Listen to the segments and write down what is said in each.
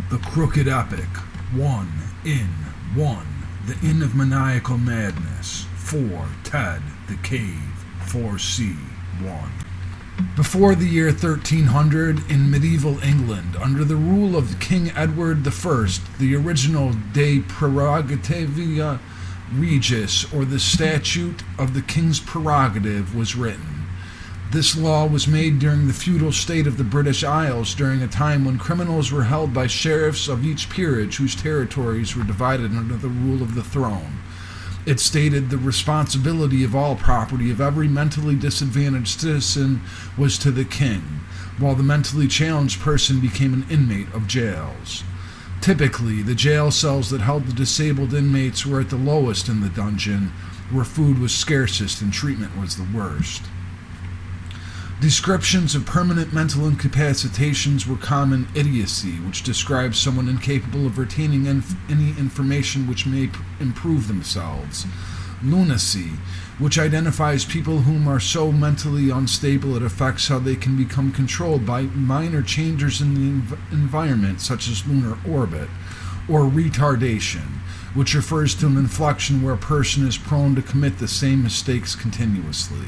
The Crooked Epic. 1. Inn. 1. The Inn of Maniacal Madness. 4. Ted. The Cave. 4C. 1. Before the year 1300, in medieval England, under the rule of King Edward I, the original De Prerogativa Regis, or the Statute of the King's Prerogative, was written. This law was made during the feudal state of the British Isles, during a time when criminals were held by sheriffs of each peerage whose territories were divided under the rule of the throne. It stated the responsibility of all property of every mentally disadvantaged citizen was to the king, while the mentally challenged person became an inmate of jails. Typically, the jail cells that held the disabled inmates were at the lowest in the dungeon, where food was scarcest and treatment was the worst. Descriptions of permanent mental incapacitations were common idiocy, which describes someone incapable of retaining any information which may improve themselves. Lunacy, which identifies people whom are so mentally unstable it affects how they can become controlled by minor changes in the environment, such as lunar orbit. Or retardation, which refers to an inflection where a person is prone to commit the same mistakes continuously.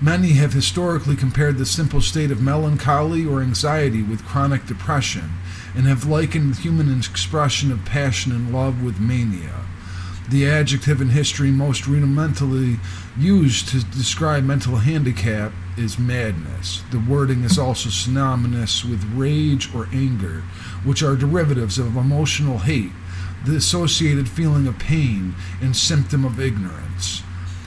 Many have historically compared the simple state of melancholy or anxiety with chronic depression, and have likened the human expression of passion and love with mania. The adjective in history most rudimentarily used to describe mental handicap is madness. The wording is also synonymous with rage or anger, which are derivatives of emotional hate, the associated feeling of pain, and symptom of ignorance.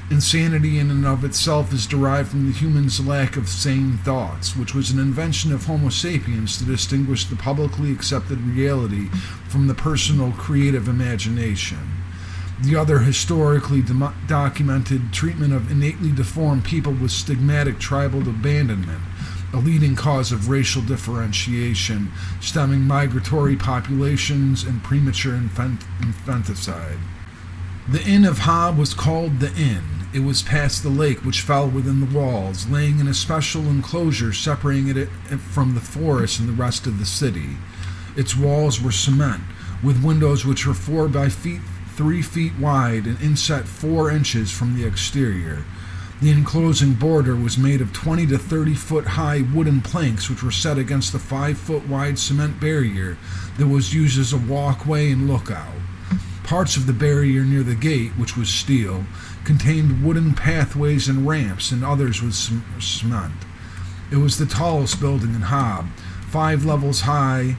Insanity in and of itself is derived from the human's lack of sane thoughts, which was an invention of Homo sapiens to distinguish the publicly accepted reality from the personal creative imagination. The other historically documented treatment of innately deformed people was stigmatic tribal abandonment, a leading cause of racial differentiation, stemming migratory populations and premature infanticide. The Inn of Hob was called the Inn. It was past the lake, which fell within the walls, laying in a special enclosure separating it from the forest and the rest of the city. Its walls were cement, with windows which were 4 by 3 feet wide and inset 4 inches from the exterior. The enclosing border was made of 20 to 30 foot high wooden planks which were set against the 5 foot wide cement barrier that was used as a walkway and lookout. Parts of the barrier near the gate, which was steel, contained wooden pathways and ramps, and others with cement. It was the tallest building in Hob, 5 levels high,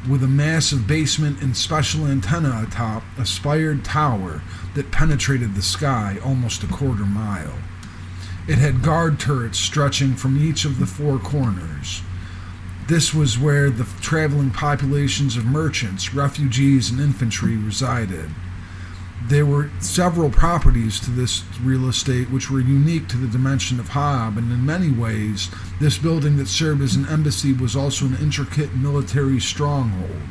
with a massive basement and special antenna atop a spired tower that penetrated the sky almost a quarter mile. It had guard turrets stretching from each of the 4 corners. This was where the traveling populations of merchants, refugees, and infantry resided. There were several properties to this real estate which were unique to the dimension of Hob, and in many ways, this building that served as an embassy was also an intricate military stronghold.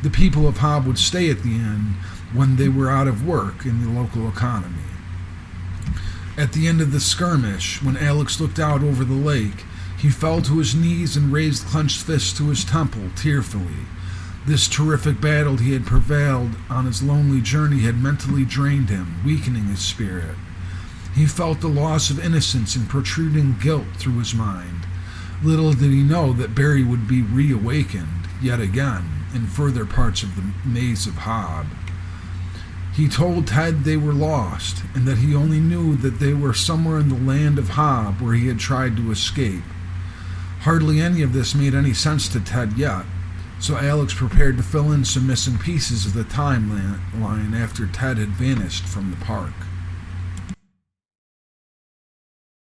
The people of Hob would stay at the inn when they were out of work in the local economy. At the end of the skirmish, when Alex looked out over the lake, he fell to his knees and raised clenched fists to his temple, tearfully. This terrific battle he had prevailed on his lonely journey had mentally drained him, weakening his spirit. He felt the loss of innocence and protruding guilt through his mind. Little did he know that Barry would be reawakened, yet again, in further parts of the maze of Hob. He told Ted they were lost, and that he only knew that they were somewhere in the land of Hob where he had tried to escape. Hardly any of this made any sense to Ted yet, so Alex prepared to fill in some missing pieces of the timeline after Ted had vanished from the park.